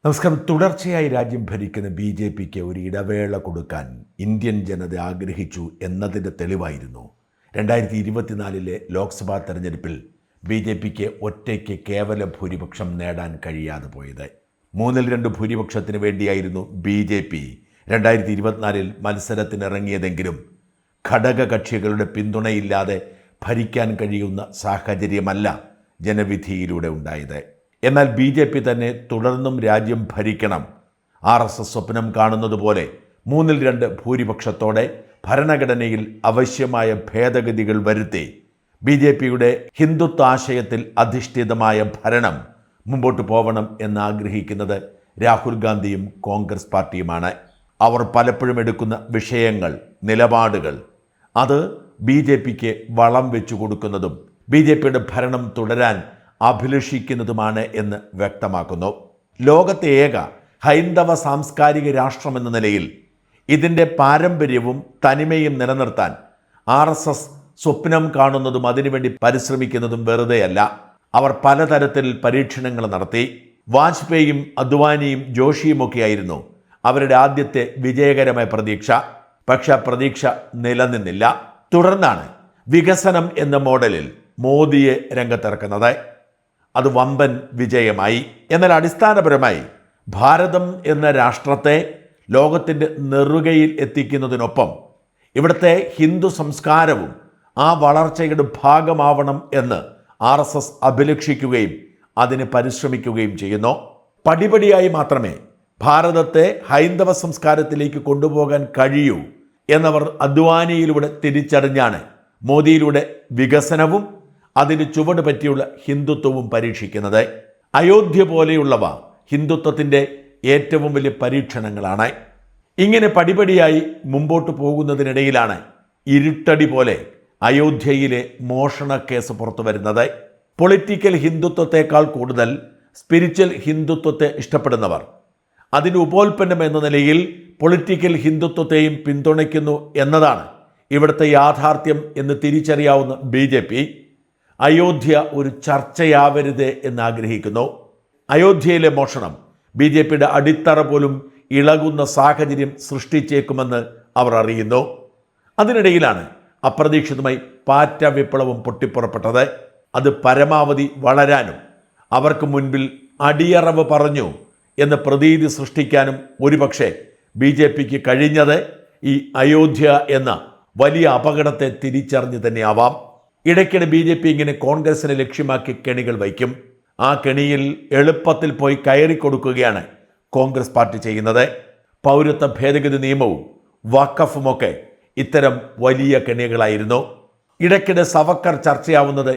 നമസ്കാരം. തുടർച്ചയായി രാജ്യം ഭരിക്കുന്ന BJPക്ക് ഒരു ഇടവേള കൊടുക്കാൻ ഇന്ത്യൻ ജനത ആഗ്രഹിച്ചു എന്നതിൻ്റെ തെളിവായിരുന്നു 2024 ലോക്സഭാ തെരഞ്ഞെടുപ്പിൽ BJPക്ക് ഒറ്റയ്ക്ക് കേവല ഭൂരിപക്ഷം നേടാൻ കഴിയാതെ പോയത്. 3-2 ഭൂരിപക്ഷത്തിന് വേണ്ടിയായിരുന്നു BJP 2024 മത്സരത്തിനിറങ്ങിയതെങ്കിലും ഘടകകക്ഷികളുടെ പിന്തുണയില്ലാതെ ഭരിക്കാൻ കഴിയുന്ന സാഹചര്യമല്ല ജനവിധിയിലൂടെ ഉണ്ടായത്. എന്നാൽ BJP തന്നെ തുടർന്നും രാജ്യം ഭരിക്കണം, RSS സ്വപ്നം കാണുന്നത് പോലെ 3-2 ഭൂരിപക്ഷത്തോടെ ഭരണഘടനയിൽ ആവശ്യമായ ഭേദഗതികൾ വരുത്തി BJPയുടെ ഹിന്ദുത്വാശയത്തിൽ അധിഷ്ഠിതമായ ഭരണം മുമ്പോട്ട് പോകണം എന്നാഗ്രഹിക്കുന്നത് രാഹുൽ ഗാന്ധിയും കോൺഗ്രസ് പാർട്ടിയുമാണ്. അവർ പലപ്പോഴും എടുക്കുന്ന വിഷയങ്ങൾ, നിലപാടുകൾ അത് BJPക്ക് വളം വെച്ചു കൊടുക്കുന്നതും BJPയുടെ ഭരണം തുടരാൻ അഭിലഷിക്കുന്നതുമാണ് എന്ന് വ്യക്തമാക്കുന്നു. ലോകത്തെ ഏക ഹൈന്ദവ സാംസ്കാരിക രാഷ്ട്രമെന്ന നിലയിൽ ഇതിൻ്റെ പാരമ്പര്യവും തനിമയും നിലനിർത്താൻ RSS സ്വപ്നം കാണുന്നതും അതിനുവേണ്ടി പരിശ്രമിക്കുന്നതും വെറുതെയല്ല. അവർ പലതരത്തിൽ പരീക്ഷണങ്ങൾ നടത്തി. വാജ്പേയിയും അദ്വാനിയും ജോഷിയുമൊക്കെയായിരുന്നു അവരുടെ ആദ്യത്തെ വിജയകരമായ പ്രതീക്ഷ. പക്ഷെ ആ പ്രതീക്ഷ നിലനിന്നില്ല. തുടർന്നാണ് വികസനം എന്ന മോഡലിൽ മോദിയെ രംഗത്തിറക്കുന്നത്. അത് വമ്പൻ വിജയമായി. എന്നാൽ അടിസ്ഥാനപരമായി ഭാരതം എന്ന രാഷ്ട്രത്തെ ലോകത്തിൻ്റെ നെറുകയിൽ എത്തിക്കുന്നതിനൊപ്പം ഇവിടുത്തെ ഹിന്ദു സംസ്കാരവും ആ വളർച്ചയുടെ ഭാഗമാവണം എന്ന് RSS അഭിലഷിക്കുകയും അതിന് പരിശ്രമിക്കുകയും ചെയ്യുന്നു. പടിപടിയായി മാത്രമേ ഭാരതത്തെ ഹൈന്ദവ സംസ്കാരത്തിലേക്ക് കൊണ്ടുപോകാൻ കഴിയൂ എന്നവർ അദ്വാനിയിലൂടെ തിരിച്ചറിഞ്ഞാണ് മോദിയിലൂടെ വികസനവും അതിന് ചുവട് പറ്റിയുള്ള ഹിന്ദുത്വവും പരീക്ഷിക്കുന്നത്. അയോധ്യ പോലെയുള്ളവ ഹിന്ദുത്വത്തിൻ്റെ ഏറ്റവും വലിയ പരീക്ഷണങ്ങളാണ്. ഇങ്ങനെ പടിപടിയായി മുമ്പോട്ട് പോകുന്നതിനിടയിലാണ് ഇരുട്ടടി പോലെ അയോധ്യയിലെ മോഷണ കേസ് പുറത്തു വരുന്നത്. പൊളിറ്റിക്കൽ ഹിന്ദുത്വത്തെക്കാൾ കൂടുതൽ സ്പിരിച്വൽ ഹിന്ദുത്വത്തെ ഇഷ്ടപ്പെടുന്നവർ അതിന് ഉപോൽപ്പന്നം എന്ന നിലയിൽ പൊളിറ്റിക്കൽ ഹിന്ദുത്വത്തെയും പിന്തുണയ്ക്കുന്നു എന്നതാണ് ഇവിടുത്തെ യാഥാർത്ഥ്യം എന്ന് തിരിച്ചറിയാവുന്ന BJP അയോധ്യ ഒരു ചർച്ചയാവരുത് എന്നാഗ്രഹിക്കുന്നു. അയോധ്യയിലെ മോഷണം BJPയുടെ അടിത്തറ പോലും ഇളകുന്ന സാഹചര്യം സൃഷ്ടിച്ചേക്കുമെന്ന് അവർ അറിയുന്നു. അതിനിടയിലാണ് അപ്രതീക്ഷിതമായി പാറ്റ വിപ്ലവം പൊട്ടിപ്പുറപ്പെട്ടത്. അത് പരമാവധി വളരാനും അവർക്ക് മുൻപിൽ അടിയറവ് പറഞ്ഞു എന്ന പ്രതീതി സൃഷ്ടിക്കാനും ഒരുപക്ഷെ BJPക്ക് കഴിഞ്ഞത് ഈ അയോധ്യ എന്ന വലിയ അപകടത്തെ തിരിച്ചറിഞ്ഞ് തന്നെയാവാം. ഇടയ്ക്കിടെ BJP ഇങ്ങനെ കോൺഗ്രസിനെ ലക്ഷ്യമാക്കി കെണികൾ വയ്ക്കും. ആ കെണിയിൽ എളുപ്പത്തിൽ പോയി കയറിക്കൊടുക്കുകയാണ് കോൺഗ്രസ് പാർട്ടി ചെയ്യുന്നത്. പൗരത്വ ഭേദഗതി നിയമവും വഖഫുമൊക്കെ ഇത്തരം വലിയ കെണികളായിരുന്നു. ഇടയ്ക്കിടെ സവർക്കർ ചർച്ചയാവുന്നത്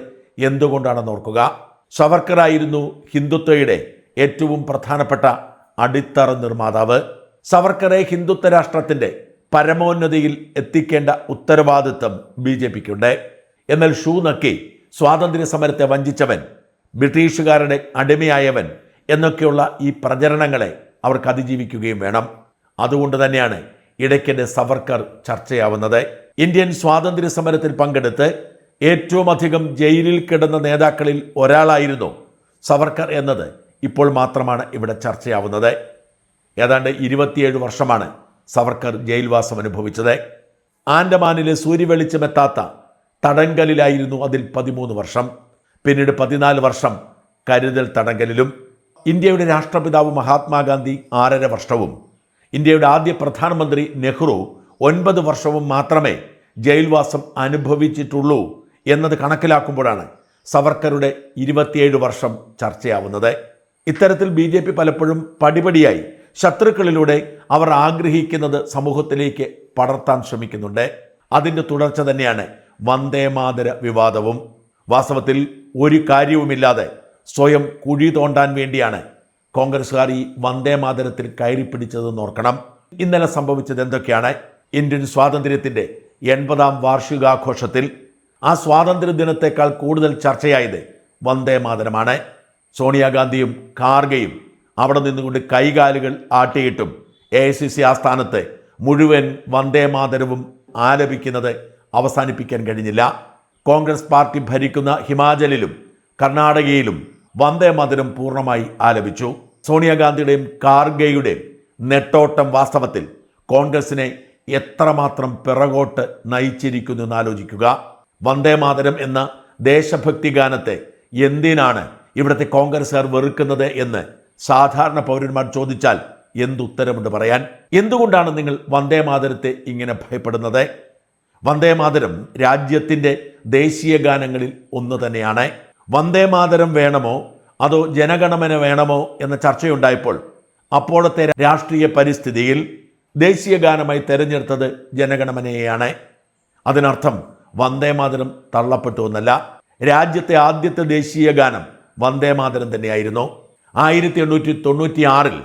എന്തുകൊണ്ടാണെന്ന് ഓർക്കുക. സവർക്കറായിരുന്നു ഹിന്ദുത്വയുടെ ഏറ്റവും പ്രധാനപ്പെട്ട അടിത്തറ നിർമ്മാതാവ്. സവർക്കറെ ഹിന്ദുത്വ രാഷ്ട്രത്തിൻ്റെ പരമോന്നതിയിൽ എത്തിക്കേണ്ട ഉത്തരവാദിത്വം BJPക്കുണ്ട്. എന്നാൽ ഷൂ നക്കി സ്വാതന്ത്ര്യ സമരത്തെ വഞ്ചിച്ചവൻ, ബ്രിട്ടീഷുകാരുടെ അടിമയായവൻ എന്നൊക്കെയുള്ള ഈ പ്രചരണങ്ങളെ അവർക്ക് അതിജീവിക്കുകയും വേണം. അതുകൊണ്ട് തന്നെയാണ് ഇടയ്ക്കിടെ സവർക്കർ ചർച്ചയാവുന്നത്. ഇന്ത്യൻ സ്വാതന്ത്ര്യ സമരത്തിൽ പങ്കെടുത്ത് ഏറ്റവും അധികം ജയിലിൽ കിടന്ന നേതാക്കളിൽ ഒരാളായിരുന്നു സവർക്കർ എന്നത് ഇപ്പോൾ മാത്രമാണ് ഇവിടെ ചർച്ചയാവുന്നത്. ഏതാണ്ട് 27 വർഷമാണ് സവർക്കർ ജയിൽവാസം അനുഭവിച്ചത്. ആൻഡമാനിലെ സൂര്യവെളിച്ചമെത്താത്ത തടങ്കലിലായിരുന്നു അതിൽ 13 വർഷം. പിന്നീട് 14 വർഷം കരുതൽ തടങ്കലിലും. ഇന്ത്യയുടെ രാഷ്ട്രപിതാവ് മഹാത്മാഗാന്ധി 6.5 വർഷവും ഇന്ത്യയുടെ ആദ്യ പ്രധാനമന്ത്രി നെഹ്റു 9 വർഷവും മാത്രമേ ജയിൽവാസം അനുഭവിച്ചിട്ടുള്ളൂ എന്നത് കണക്കിലാക്കുമ്പോഴാണ് സവർക്കറുടെ 27 വർഷം ചർച്ചയാവുന്നത്. ഇത്തരത്തിൽ BJP പലപ്പോഴും പടിപടിയായി ശത്രുക്കളിലൂടെ അവർ ആഗ്രഹിക്കുന്നത് സമൂഹത്തിലേക്ക് പടർത്താൻ ശ്രമിക്കുന്നുണ്ട്. അതിൻ്റെ തുടർച്ച തന്നെയാണ് വന്ദേമാതര വിവാദവും. വാസ്തവത്തിൽ ഒരു കാര്യവുമില്ലാതെ സ്വയം കുഴി തോണ്ടാൻ വേണ്ടിയാണ് കോൺഗ്രസ്സുകാർ ഈ വന്ദേമാതരത്തിൽ കയറിപ്പിടിച്ചതെന്ന് ഓർക്കണം. ഇന്നലെ സംഭവിച്ചത് എന്തൊക്കെയാണ്? ഇന്ത്യൻ സ്വാതന്ത്ര്യത്തിൻ്റെ 80ാം വാർഷികാഘോഷത്തിൽ ആ സ്വാതന്ത്ര്യ ദിനത്തേക്കാൾ കൂടുതൽ ചർച്ചയായത് വന്ദേമാതരമാണ്. സോണിയാഗാന്ധിയും ഖാർഗെയും അവിടെ നിന്നുകൊണ്ട് കൈകാലുകൾ ആട്ടിയിട്ടും AICC ആസ്ഥാനത്ത് മുഴുവൻ വന്ദേമാതരവും ആലപിക്കുന്നത് അവസാനിപ്പിക്കാൻ കഴിഞ്ഞില്ല. കോൺഗ്രസ് പാർട്ടി ഭരിക്കുന്ന ഹിമാചലിലും കർണാടകയിലും വന്ദേമാതരം പൂർണ്ണമായി ആലപിച്ചു. സോണിയാഗാന്ധിയുടെയും ഖാർഗെയുടെയും നെട്ടോട്ടം വാസ്തവത്തിൽ കോൺഗ്രസിനെ എത്രമാത്രം പിറകോട്ട് നയിച്ചിരിക്കുന്നു എന്നാലോചിക്കുക. വന്ദേമാതരം എന്ന ദേശഭക്തി ഗാനത്തെ എന്തിനാണ് ഇവിടുത്തെ കോൺഗ്രസ്സുകാർ വെറുക്കുന്നത് എന്ന് സാധാരണ പൗരന്മാർ ചോദിച്ചാൽ എന്തുത്തരമുണ്ട് പറയാൻ? എന്തുകൊണ്ടാണ് നിങ്ങൾ വന്ദേമാതരത്തെ ഇങ്ങനെ ഭയപ്പെടുന്നത്? വന്ദേമാതരം രാജ്യത്തിൻ്റെ ദേശീയ ഗാനങ്ങളിൽ ഒന്ന് തന്നെയാണ്. വന്ദേമാതരം വേണമോ അതോ ജനഗണമന വേണമോ എന്ന ചർച്ചയുണ്ടായപ്പോൾ അപ്പോഴത്തെ രാഷ്ട്രീയ പരിസ്ഥിതിയിൽ ദേശീയ ഗാനമായി തെരഞ്ഞെടുത്തത് ജനഗണമനയെയാണ്. അതിനർത്ഥം വന്ദേമാതരം തള്ളപ്പെട്ടു എന്നല്ല. രാജ്യത്തെ ആദ്യത്തെ ദേശീയ ഗാനം വന്ദേമാതരം തന്നെയായിരുന്നു. 1896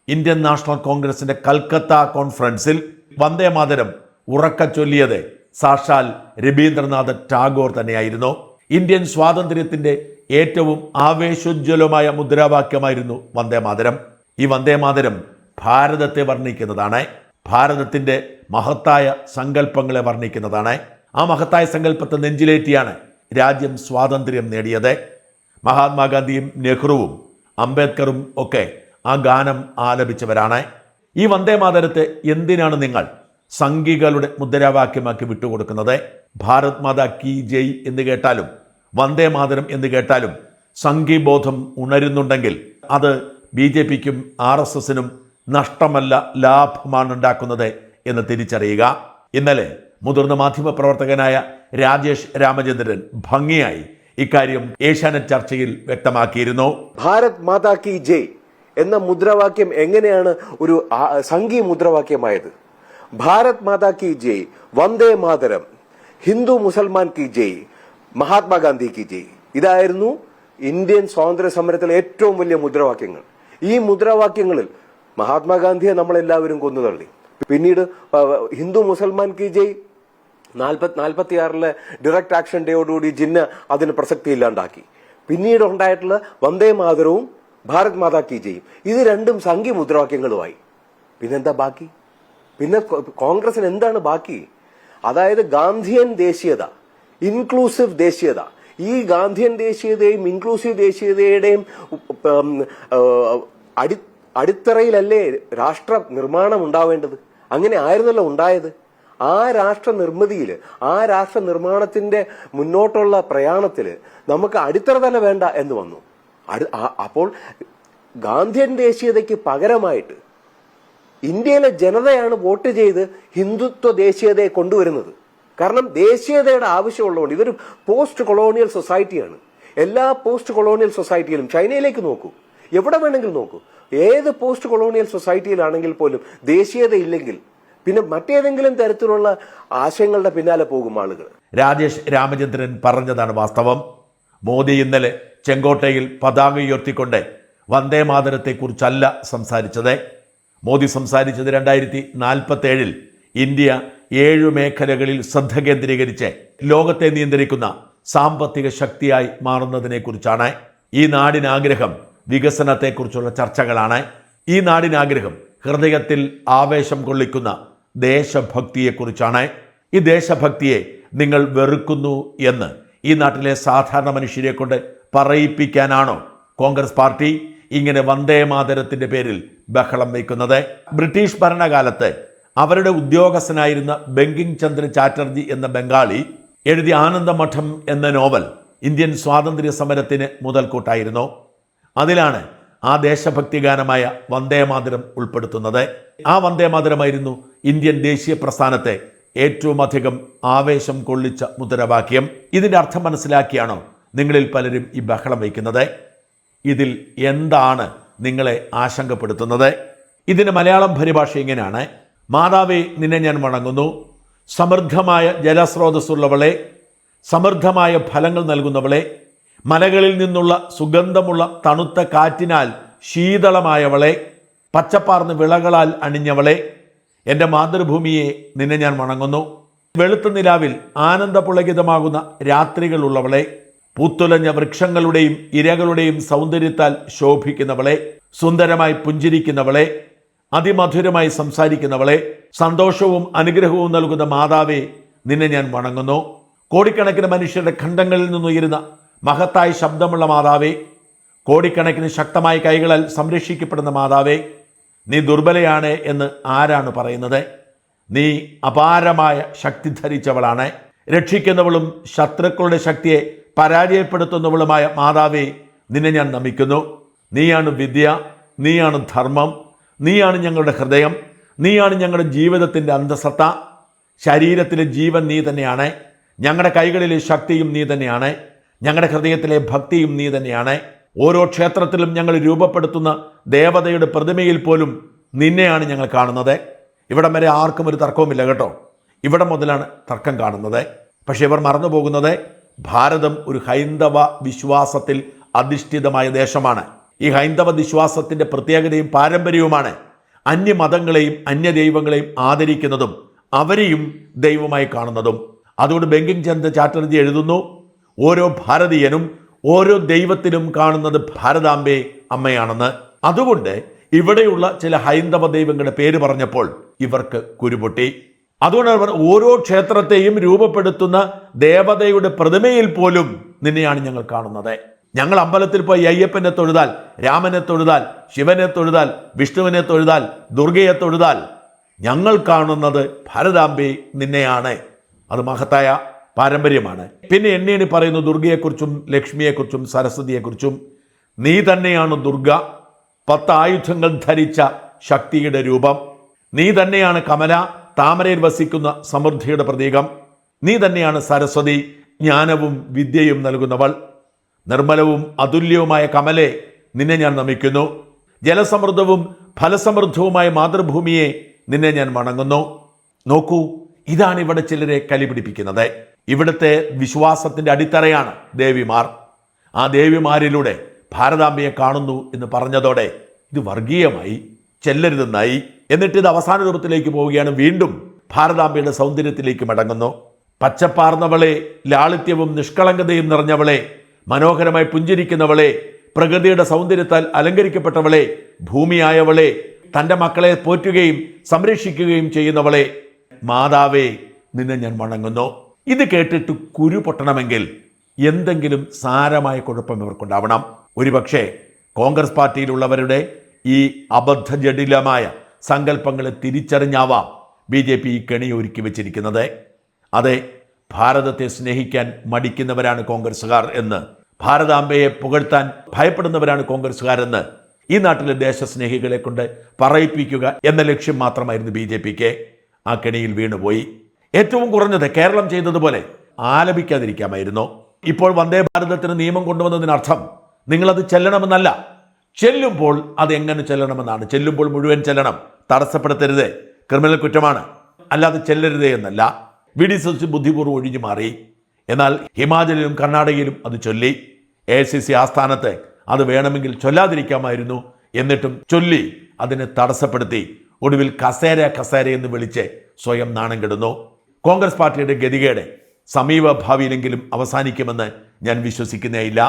ഇന്ത്യൻ നാഷണൽ കോൺഗ്രസിന്റെ കൽക്കത്ത കോൺഫറൻസിൽ വന്ദേമാതരം ഉറക്കച്ചൊല്ലിയത് സാക്ഷാൽ രവീന്ദ്രനാഥ് ടാഗോർ തന്നെയായിരുന്നു. ഇന്ത്യൻ സ്വാതന്ത്ര്യത്തിന്റെ ഏറ്റവും ആവേശോജ്വലമായ മുദ്രാവാക്യമായിരുന്നു വന്ദേമാതരം. ഈ വന്ദേമാതരം ഭാരതത്തെ വർണ്ണിക്കുന്നതാണ്. ഭാരതത്തിന്റെ മഹത്തായ സങ്കല്പങ്ങളെ വർണ്ണിക്കുന്നതാണ്. ആ മഹത്തായ സങ്കല്പത്തെ നെഞ്ചിലേറ്റിയാണ് രാജ്യം സ്വാതന്ത്ര്യം നേടിയത്. മഹാത്മാഗാന്ധിയും നെഹ്റുവും അംബേദ്കറും ഒക്കെ ആ ഗാനം ആലപിച്ചവരാണ്. ഈ വന്ദേമാതരത്തെ എന്തിനാണ് നിങ്ങൾ സംഘികളുടെ മുദ്രാവാക്യമാക്കി വിട്ടുകൊടുക്കുന്നത്? ഭാരത് മാതാ കി ജയ് എന്ന് കേട്ടാലും വന്ദേമാതരം എന്ന് കേട്ടാലും സംഘീബോധം ഉണരുന്നുണ്ടെങ്കിൽ അത് BJPക്കും RSSനും നഷ്ടമല്ല, ലാഭമാണ് ഉണ്ടാക്കുന്നത് എന്ന് തിരിച്ചറിയുക. ഇന്നലെ മുതിർന്ന മാധ്യമപ്രവർത്തകനായ രാജേഷ് രാമചന്ദ്രൻ ഭംഗിയായി ഇക്കാര്യം ഏഷ്യാനെറ്റ് ചർച്ചയിൽ വ്യക്തമാക്കിയിരുന്നു. ഭാരത് മാതാ കി ജയ് എന്ന മുദ്രാവാക്യം എങ്ങനെയാണ് ഒരു സംഘീയ മുദ്രാവാക്യമായത്? ഭാരത് മാതാ കി ജയ്, വന്ദേ മാതരം, ഹിന്ദു മുസൽമാൻ കി ജയ്, മഹാത്മാഗാന്ധി കി ജയ്, ഇതായിരുന്നു ഇന്ത്യൻ സ്വാതന്ത്ര്യ സമരത്തിലെ ഏറ്റവും വലിയ മുദ്രാവാക്യങ്ങൾ. ഈ മുദ്രാവാക്യങ്ങളിൽ മഹാത്മാഗാന്ധിയെ നമ്മളെല്ലാവരും കൊന്നുതള്ളി. പിന്നീട് ഹിന്ദു മുസൽമാൻ കി ജയ് 1946 ഡയറക്ട് ആക്ഷൻ ഡേയോടുകൂടി ജിന്ന അതിന് പ്രസക്തി ഇല്ലാണ്ടാക്കി. പിന്നീട് ഉണ്ടായിട്ടുള്ള വന്ദേ മാതരവും ഭാരത് മാതാ കി ജയും ഇത് രണ്ടും സംഘീയ മുദ്രാവാക്യങ്ങളുമായി. പിന്നെന്താ ബാക്കി? പിന്നെ കോൺഗ്രസിന് എന്താണ് ബാക്കി? അതായത് ഗാന്ധിയൻ ദേശീയത, ഇൻക്ലൂസീവ് ദേശീയത. ഈ ഗാന്ധിയൻ ദേശീയതയും ഇൻക്ലൂസീവ് ദേശീയതയുടെയും അടിത്തറയിലല്ലേ രാഷ്ട്ര നിർമ്മാണം ഉണ്ടാവേണ്ടത്? അങ്ങനെ ആയിരുന്നല്ലോ ഉണ്ടായത്. ആ രാഷ്ട്ര നിർമ്മിതിയില്, ആ രാഷ്ട്ര നിർമ്മാണത്തിന്റെ മുന്നോട്ടുള്ള പ്രയാണത്തില് നമുക്ക് അടിത്തറ തന്നെ വേണ്ട എന്ന് വന്നു. അപ്പോൾ ഗാന്ധിയൻ ദേശീയതയ്ക്ക് പകരമായിട്ട് ഇന്ത്യയിലെ ജനതയാണ് വോട്ട് ചെയ്ത് ഹിന്ദുത്വ ദേശീയതയെ കൊണ്ടുവരുന്നത്. കാരണം ദേശീയതയുടെ ആവശ്യമുള്ളതുകൊണ്ട്. ഇതൊരു പോസ്റ്റ് കൊളോണിയൽ സൊസൈറ്റിയാണ്. എല്ലാ പോസ്റ്റ് കൊളോണിയൽ സൊസൈറ്റിയിലും, ചൈനയിലേക്ക് നോക്കൂ, എവിടെ വേണമെങ്കിലും നോക്കൂ, ഏത് പോസ്റ്റ് കൊളോണിയൽ സൊസൈറ്റിയിലാണെങ്കിൽ പോലും ദേശീയത ഇല്ലെങ്കിൽ പിന്നെ മറ്റേതെങ്കിലും തരത്തിലുള്ള ആശയങ്ങളുടെ പിന്നാലെ പോകും ആളുകൾ. രാജേഷ് രാമചന്ദ്രൻ പറഞ്ഞതാണ് വാസ്തവം. മോദി ഇന്നലെ ചെങ്കോട്ടയിൽ പതാക ഉയർത്തിക്കൊണ്ട് വന്ദേമാതരത്തെക്കുറിച്ചല്ല സംസാരിച്ചത്. മോദി സംസാരിച്ചത് 2047 ഇന്ത്യ 7 മേഖലകളിൽ ശ്രദ്ധ കേന്ദ്രീകരിച്ച് ലോകത്തെ നിയന്ത്രിക്കുന്ന സാമ്പത്തിക ശക്തിയായി മാറുന്നതിനെക്കുറിച്ചാണ്. ഈ നാടിനാഗ്രഹം വികസനത്തെക്കുറിച്ചുള്ള ചർച്ചകളാണ്. ഈ നാടിനാഗ്രഹം ഹൃദയത്തിൽ ആവേശം കൊള്ളിക്കുന്ന ദേശഭക്തിയെക്കുറിച്ചാണ്. ഈ ദേശഭക്തിയെ നിങ്ങൾ വെറുക്കുന്നു എന്ന് ഈ നാട്ടിലെ സാധാരണ മനുഷ്യരെ കൊണ്ട് പറയിപ്പിക്കാനാണോ കോൺഗ്രസ് പാർട്ടി ഇങ്ങനെ വന്ദേമാതരത്തിന്റെ പേരിൽ ബഹളം വയ്ക്കുന്നത്? ബ്രിട്ടീഷ് ഭരണകാലത്ത് അവരുടെ ഉദ്യോഗസ്ഥനായിരുന്ന ബങ്കിങ് ചന്ദ്ര ചാറ്റർജി എന്ന ബംഗാളി എഴുതിയ ആനന്ദമഠം എന്ന നോവൽ ഇന്ത്യൻ സ്വാതന്ത്ര്യ സമരത്തിന് മുതൽക്കൂട്ടായിരുന്നു. അതിലാണ് ആ ദേശഭക്തി ഗാനമായ വന്ദേമാതരം ഉൾപ്പെടുത്തുന്നത്. ആ വന്ദേമാതരമായിരുന്നു ഇന്ത്യൻ ദേശീയ പ്രസ്ഥാനത്തെ ഏറ്റവും അധികം ആവേശം കൊള്ളിച്ച മുദ്രാവാക്യം. ഇതിൻ്റെ അർത്ഥം മനസ്സിലാക്കിയാണോ നിങ്ങളിൽ പലരും ഈ ബഹളം വയ്ക്കുന്നത്? ഇതിൽ എന്താണ് നിങ്ങളെ ആശങ്കപ്പെടുത്തുന്നത്? ഇതിന് മലയാളം പരിഭാഷ ഇങ്ങനെയാണ്: മാതാവേ, നിന്നെ ഞാൻ വണങ്ങുന്നു. സമൃദ്ധമായ ജലസ്രോതസ്സുള്ളവളെ, സമൃദ്ധമായ ഫലങ്ങൾ നൽകുന്നവളെ, മലകളിൽ നിന്നുള്ള സുഗന്ധമുള്ള തണുത്ത കാറ്റിനാൽ ശീതളമായവളെ, പച്ചപ്പാർന്ന വിളകളാൽ അണിഞ്ഞവളെ, എൻ്റെ മാതൃഭൂമിയെ നിന്നെ ഞാൻ വണങ്ങുന്നു. വെളുത്ത നിലാവിൽ ആനന്ദപുളകിതമാകുന്ന രാത്രികളുള്ളവളെ, പൂത്തുലഞ്ഞ വൃക്ഷങ്ങളുടെയും ഇരകളുടെയും സൗന്ദര്യത്താൽ ശോഭിക്കുന്നവളെ, സുന്ദരമായി പുഞ്ചിരിക്കുന്നവളെ, അതിമധുരമായി സംസാരിക്കുന്നവളെ, സന്തോഷവും അനുഗ്രഹവും നൽകുന്ന മാതാവേ, നിന്നെ ഞാൻ വണങ്ങുന്നു. കോടിക്കണക്കിന് മനുഷ്യരുടെ ഖണ്ഡങ്ങളിൽ നിന്നുയരുന്ന മഹത്തായ ശബ്ദമുള്ള മാതാവേ, കോടിക്കണക്കിന് ശക്തമായ കൈകളാൽ സംരക്ഷിക്കപ്പെടുന്ന മാതാവേ, നീ ദുർബലയാണ് എന്ന് ആരാണ് പറയുന്നത്? നീ അപാരമായ ശക്തി ധരിച്ചവളാണ്. രക്ഷിക്കുന്നവളും ശത്രുക്കളുടെ ശക്തിയെ പരാജയപ്പെടുത്തുന്നവളുമായ മാതാവേ, നിന്നെ ഞാൻ നമിക്കുന്നു. നീയാണ് വിദ്യ, നീയാണ് ധർമ്മം, നീയാണ് ഞങ്ങളുടെ ഹൃദയം, നീയാണ് ഞങ്ങളുടെ ജീവിതത്തിൻ്റെ അന്തസത്ത. ശരീരത്തിലെ ജീവൻ നീ തന്നെയാണ്. ഞങ്ങളുടെ കൈകളിലെ ശക്തിയും നീ തന്നെയാണ്. ഞങ്ങളുടെ ഹൃദയത്തിലെ ഭക്തിയും നീ തന്നെയാണ്. ഓരോ ക്ഷേത്രത്തിലും ഞങ്ങൾ രൂപപ്പെടുത്തുന്ന ദേവതയുടെ പ്രതിമയിൽ പോലും നിന്നെയാണ് ഞങ്ങൾ കാണുന്നത്. ഇവിടം വരെ ആർക്കും ഒരു തർക്കവുമില്ല കേട്ടോ. ഇവിടെ മുതലാണ് തർക്കം കാണുന്നത്. പക്ഷെ ഇവർ മറന്നു പോകുന്നത് ഭാരതം ഒരു ഹൈന്ദവ വിശ്വാസത്തിൽ അധിഷ്ഠിതമായ ദേശമാണ്. ഈ ഹൈന്ദവ വിശ്വാസത്തിൻ്റെ പ്രത്യേകതയും പാരമ്പര്യവുമാണ് അന്യമതങ്ങളെയും അന്യദൈവങ്ങളെയും ആദരിക്കുന്നതും അവരെയും ദൈവമായി കാണുന്നതും. അതുകൊണ്ട് ബങ്കിം ചന്ദ്ര ചാറ്റർജി എഴുതുന്നു, ഓരോ ഭാരതീയനും ഓരോ ദൈവത്തിലും കാണുന്നത് ഭാരതാംബെ അമ്മയാണെന്ന്. അതുകൊണ്ട് ഇവിടെയുള്ള ചില ഹൈന്ദവ ദൈവങ്ങളുടെ പേര് പറഞ്ഞപ്പോൾ ഇവർക്ക് കുരുപൊട്ടി. അതുകൊണ്ട് അവർ ഓരോ ക്ഷേത്രത്തെയും രൂപപ്പെടുത്തുന്ന ദേവതയുടെ പ്രതിമയിൽ പോലും നിന്നെയാണ് ഞങ്ങൾ കാണുന്നത്. ഞങ്ങൾ അമ്പലത്തിൽ പോയി അയ്യപ്പനെ തൊഴുതാൽ, രാമനെ തൊഴുതാൽ, ശിവനെ തൊഴുതാൽ, വിഷ്ണുവിനെ തൊഴുതാൽ, ദുർഗയെ തൊഴുതാൽ ഞങ്ങൾ കാണുന്നത് ഭാരതാംബെ നിന്നെയാണ്. അത് മഹത്തായ പാരമ്പര്യമാണ്. പിന്നെ എണ്ണി പറയുന്നു ദുർഗയെക്കുറിച്ചും ലക്ഷ്മിയെക്കുറിച്ചും സരസ്വതിയെക്കുറിച്ചും. നീ തന്നെയാണ് ദുർഗ, 10 ആയുധങ്ങൾ ധരിച്ച ശക്തിയുടെ രൂപം. നീ തന്നെയാണ് കമല, താമരയിൽ വസിക്കുന്ന സമൃദ്ധിയുടെ പ്രതീകം. നീ തന്നെയാണ് സരസ്വതി, ജ്ഞാനവും വിദ്യയും നൽകുന്നവൾ. നിർമ്മലവും അതുല്യവുമായ കമലെ, നിന്നെ ഞാൻ നമിക്കുന്നു. ജലസമൃദ്ധവും ഫലസമൃദ്ധവുമായ മാതൃഭൂമിയെ, നിന്നെ ഞാൻ വണങ്ങുന്നു. നോക്കൂ, ഇതാണ് ഇവിടെ ചിലരെ കലിപിടിപ്പിക്കുന്നത്. ഇവിടുത്തെ വിശ്വാസത്തിൻ്റെ അടിത്തറയാണ് ദേവിമാർ. ആ ദേവിമാരിലൂടെ ഭാരതാംബയെ കാണുന്നു എന്ന് പറഞ്ഞതോടെ ഇത് വർഗീയമായി, ചെല്ലരുതെന്നായി. എന്നിട്ട് ഇത് അവസാന രൂപത്തിലേക്ക് പോവുകയാണ്. വീണ്ടും ഭാരതാംബയുടെ സൗന്ദര്യത്തിലേക്ക് മടങ്ങുന്നു. പച്ചപ്പാർന്നവളെ, ലാളിത്യവും നിഷ്കളങ്കതയും നിറഞ്ഞവളെ, മനോഹരമായി പുഞ്ചിരിക്കുന്നവളെ, പ്രകൃതിയുടെ സൗന്ദര്യത്താൽ അലങ്കരിക്കപ്പെട്ടവളെ, ഭൂമിയായവളെ, തൻ്റെ മക്കളെ പോറ്റുകയും സംരക്ഷിക്കുകയും ചെയ്യുന്നവളെ, മാതാവേ, നിന്നെ ഞാൻ വണങ്ങുന്നു. ഇത് കേട്ടിട്ട് കുരു പൊട്ടണമെങ്കിൽ എന്തെങ്കിലും സാരമായ കുഴപ്പം ഇവർക്കുണ്ടാവണം. ഒരുപക്ഷെ കോൺഗ്രസ് പാർട്ടിയിലുള്ളവരുടെ ഈ അബദ്ധജടിലമായ സങ്കല്പങ്ങളെ തിരിച്ചറിഞ്ഞാവാം BJP ഈ കെണി ഒരുക്കി വെച്ചിരിക്കുന്നത്. അതെ, ഭാരതത്തെ സ്നേഹിക്കാൻ മടിക്കുന്നവരാണ് കോൺഗ്രസ്സുകാർ എന്ന്, ഭാരതാംബയെ പുകഴ്ത്താൻ ഭയപ്പെടുന്നവരാണ് കോൺഗ്രസ്സുകാരെന്ന് ഈ നാട്ടിലെ ദേശസ്നേഹികളെ കൊണ്ട് പറയിപ്പിക്കുക എന്ന ലക്ഷ്യം മാത്രമായിരുന്നു BJPക്ക്. ആ കെണിയിൽ വീണുപോയി. ഏറ്റവും കുറഞ്ഞത് കേരളം ചെയ്തതുപോലെ ആലപിക്കാതിരിക്കാമായിരുന്നു. ഇപ്പോൾ വന്ദേ ഭാരതത്തിന് നിയമം കൊണ്ടുവന്നതിനർത്ഥം നിങ്ങളത് ചെല്ലണമെന്നല്ല, ചെല്ലുമ്പോൾ അത് എങ്ങനെ ചെല്ലണമെന്നാണ്. ചെല്ലുമ്പോൾ മുഴുവൻ ചെല്ലണം, തടസ്സപ്പെടുത്തരുത്, ക്രിമിനൽ കുറ്റമാണ്. അല്ലാതെ ചെല്ലരുതേ എന്നല്ല. VD സതീശൻ ബുദ്ധിപൂർവ്വം ഒഴിഞ്ഞു മാറി. എന്നാൽ ഹിമാചലിലും കർണാടകയിലും അത് ചൊല്ലി. AICC ആസ്ഥാനത്ത് അത് വേണമെങ്കിൽ ചൊല്ലാതിരിക്കാമായിരുന്നു. എന്നിട്ടും ചൊല്ലി അതിനെ തടസ്സപ്പെടുത്തി. ഒടുവിൽ കസേര എന്ന് വിളിച്ച് സ്വയം നാണം കെടുന്നു. കോൺഗ്രസ് പാർട്ടിയുടെ ഗതികേട് സമീപ ഭാവിയിലെങ്കിലും അവസാനിക്കുമെന്ന് ഞാൻ വിശ്വസിക്കുന്നേയില്ല.